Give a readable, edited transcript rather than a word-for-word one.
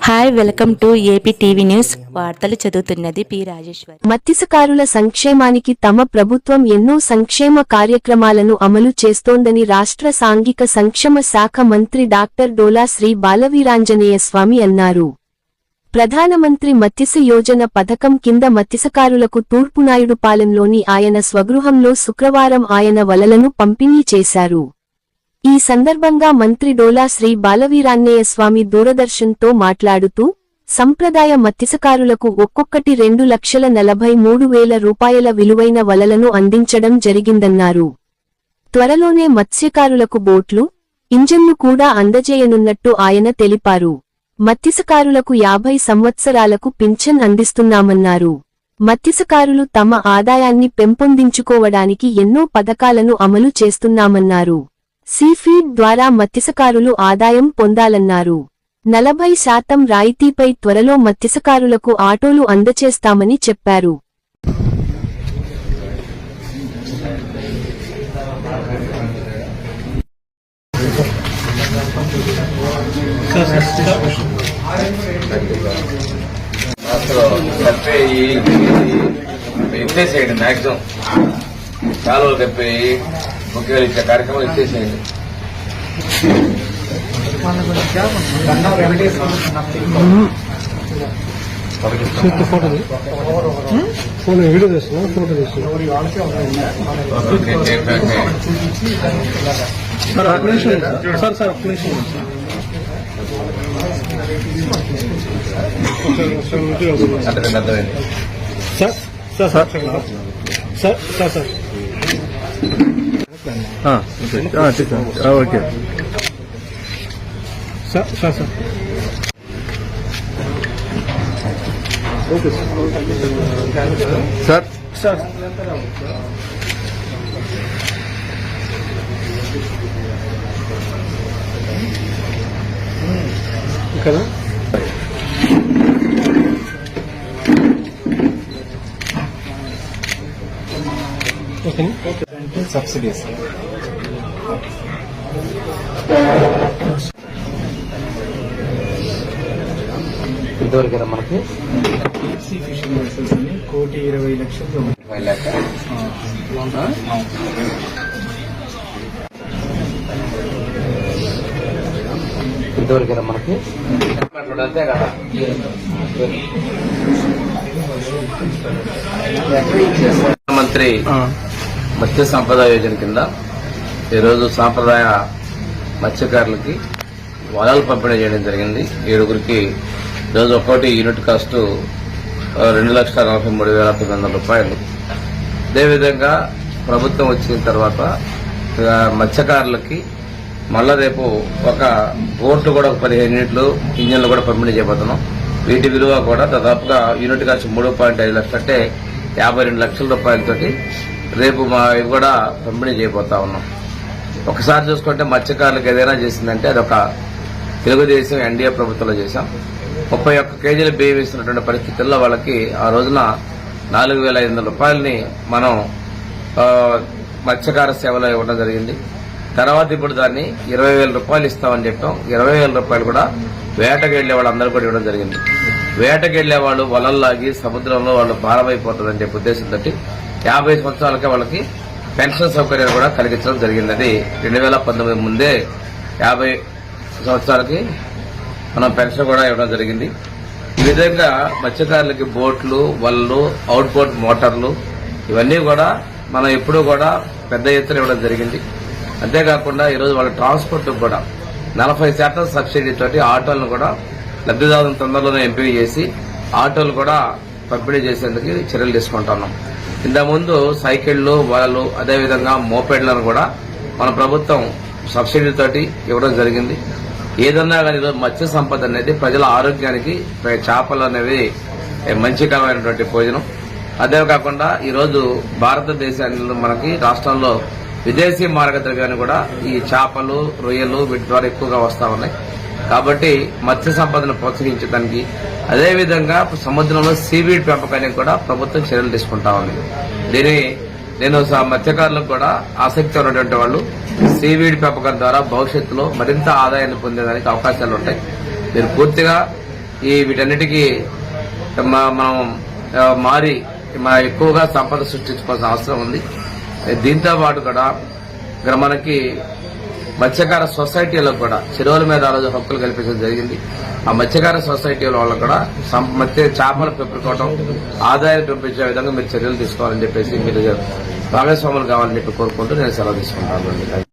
Hi, welcome to AP TV news. వార్తలు చదువుతున్నది P Rajeshwari. మత్స్యకారుల సంక్షేమానికి తమ ప్రభుత్వం ఎన్నో సంక్షేమ కార్యక్రమాలను అమలు చేస్తోందని రాష్ట్ర సాంఘిక సంక్షేమ శాఖ మంత్రి డాక్టర్ డోలా శ్రీ బాలవీరాంజనేయ స్వామి అన్నారు. ప్రధానమంత్రి మత్స్య యోజన పథకం కింద మత్స్యకారులకు తూర్పునాయుడుపాలెంలోని ఆయన స్వగృహంలో శుక్రవారం ఆయన వలలను పంపిణీ చేశారు. ఈ సందర్భంగా మంత్రి డోలా శ్రీ బాలవీరాంజనేయ స్వామి దూరదర్శన్తో మాట్లాడుతూ, సంప్రదాయ మత్స్యకారులకు ఒక్కొక్కటి 2,43,000 రూపాయల విలువైన వలలను అందించడం జరిగిందన్నారు. త్వరలోనే మత్స్యకారులకు బోట్లు, ఇంజన్లు కూడా అందజేయనున్నట్టు ఆయన తెలిపారు. మత్స్యకారులకు 50 సంవత్సరాలకు పింఛన్ అందిస్తున్నామన్నారు. మత్స్యకారులు తమ ఆదాయాన్ని పెంపొందించుకోవడానికి ఎన్నో పథకాలను అమలు చేస్తున్నామన్నారు. సీఫీడ్ ద్వారా మత్స్యకారులు ఆదాయం పొందాలన్నారు. 40% రాయితీపై త్వరలో మత్స్యకారులకు ఆటోలు అందచేస్తామని చెప్పారు. మ్యాక్సిమం కాలువలు కప్పి ముఖ్యమంత్రి ఇచ్చే కార్యక్రమం ఇచ్చేసేయండి. ఫోటో వీడియో చేస్తున్నా, ఫోటో చేస్తున్నా. సార్ సార్ అర్థమైంది sir sir sir sir sir sir okay sir sir sir okay sir sir కదా సబ్సిడీస్ ఇంతవరకు మనకి ఫిషింగ్ వెసల్స్ అని 1,20,00,000 ఇంతవరకు మనకి అంతే కదా. ప్రధానమంత్రి మత్స్య సంపద యోజన కింద ఈరోజు సాంప్రదాయ మత్స్యకారులకి వలలు పంపిణీ చేయడం జరిగింది. 7గురికి ఈరోజు ఒక్కోటి యూనిట్ కాస్ట్ 2,43,900 రూపాయలు. అదేవిధంగా ప్రభుత్వం వచ్చిన తర్వాత మత్స్యకారులకి మళ్ళా రేపు ఒక బోట్లు కూడా 15 యూనిట్లు ఇంజన్లు కూడా పంపిణీ చేయబోతున్నాం. వీటి విలువ కూడా దాదాపుగా యూనిట్ కాస్ట్ 3.5 లక్షలు అంటే 52 లక్షల రూపాయలతోటి రేపు ఇవి కూడా పంపిణీ చేయబోతా ఉన్నాం. ఒకసారి చూసుకుంటే మత్స్యకారులకు ఏదైనా చేసిందంటే అదొక తెలుగుదేశం ఎన్డీఏ ప్రభుత్వంలో చేశాం. 31 కేజీల బియ్యం ఇస్తున్నటువంటి పరిస్థితుల్లో వాళ్ళకి ఆ రోజున 4,500 రూపాయలని మనం మత్స్యకార సేవలో ఇవ్వడం జరిగింది. తర్వాత ఇప్పుడు దాన్ని 20,000 రూపాయలు ఇస్తామని చెప్పాం. 20,000 రూపాయలు కూడా వేటకెళ్లే వాళ్ళందరూ కూడా ఇవ్వడం జరిగింది. వేటకెళ్లే వాళ్ళు వలల్లాగి సముద్రంలో వాళ్ళు భారమైపోతుందని చెప్పే ఉద్దేశంతో 50 సంవత్సరాలకే వాళ్ళకి పెన్షన్ సౌకర్యాలు కూడా కలిగించడం జరిగింది. అది 2019 ముందే 50 సంవత్సరాలకి మనం పెన్షన్ కూడా ఇవ్వడం జరిగింది. ఈ విధంగా మత్స్యకారులకి బోట్లు, వలలు, అవుట్ బోట్ మోటార్లు ఇవన్నీ కూడా మనం ఎప్పుడూ కూడా పెద్ద ఎత్తున ఇవ్వడం జరిగింది. అంతేకాకుండా ఈరోజు వాళ్ళ ట్రాన్స్పోర్ట్ కూడా 40% సబ్సిడీ తోటి ఆటోలను కూడా లబ్దిదారులను తొందరలోనే ఎంపిక చేసి ఆటోలు కూడా పంపిణీ చేసేందుకు చర్యలు తీసుకుంటున్నాం. ఇంతకుముందు సైకిళ్లు, వలలు, అదేవిధంగా మోపెడ్లను కూడా మన ప్రభుత్వం సబ్సిడీతోటి ఇవ్వడం జరిగింది. ఏదన్నా కానీ ఈరోజు మత్స్య సంపద అనేది ప్రజల ఆరోగ్యానికి, చేపలు అనేవి మంచికరమైనటువంటి భోజనం. అదే కాకుండా ఈరోజు భారతదేశాన్ని మనకి రాష్ట్రంలో విదేశీ మార్గద్రవ్యాన్ని కూడా ఈ చేపలు, రొయ్యలు వీటి ద్వారా ఎక్కువగా వస్తా ఉన్నాయి. కాబట్టి మత్స్య సంపదను ప్రోత్సహించడానికి, అదేవిధంగా సముద్రంలో సీవీడ్ పెంపకానికి కూడా ప్రభుత్వం చర్యలు తీసుకుంటా ఉంది. నేను మత్స్యకారులకు కూడా ఆసక్తి ఉన్నటువంటి వాళ్ళు సీవీడ్ పెంపకం ద్వారా భవిష్యత్తులో మరింత ఆదాయాన్ని పొందేదానికి అవకాశాలు ఉంటాయి. మీరు పూర్తిగా వీటన్నిటికీ మనం మారి ఎక్కువగా సంపద సృష్టించుకోవాల్సిన అవసరం ఉంది. దీంతో పాటు కూడా ఇక్కడ మనకి మత్స్యకార సొసైటీలో కూడా చెరువుల మీద ఆ రోజు హక్కులు కల్పించడం జరిగింది. ఆ మత్స్యకార సొసైటీల వాళ్ళకు కూడా చేపలు పెంపుకోవడం, ఆదాయం పెంపించే విధంగా మీరు చర్యలు తీసుకోవాలని చెప్పేసి మీరు భాగస్వాములు కావాలని చెప్పి కోరుకుంటూ నేను సెలవు తీసుకుంటాను.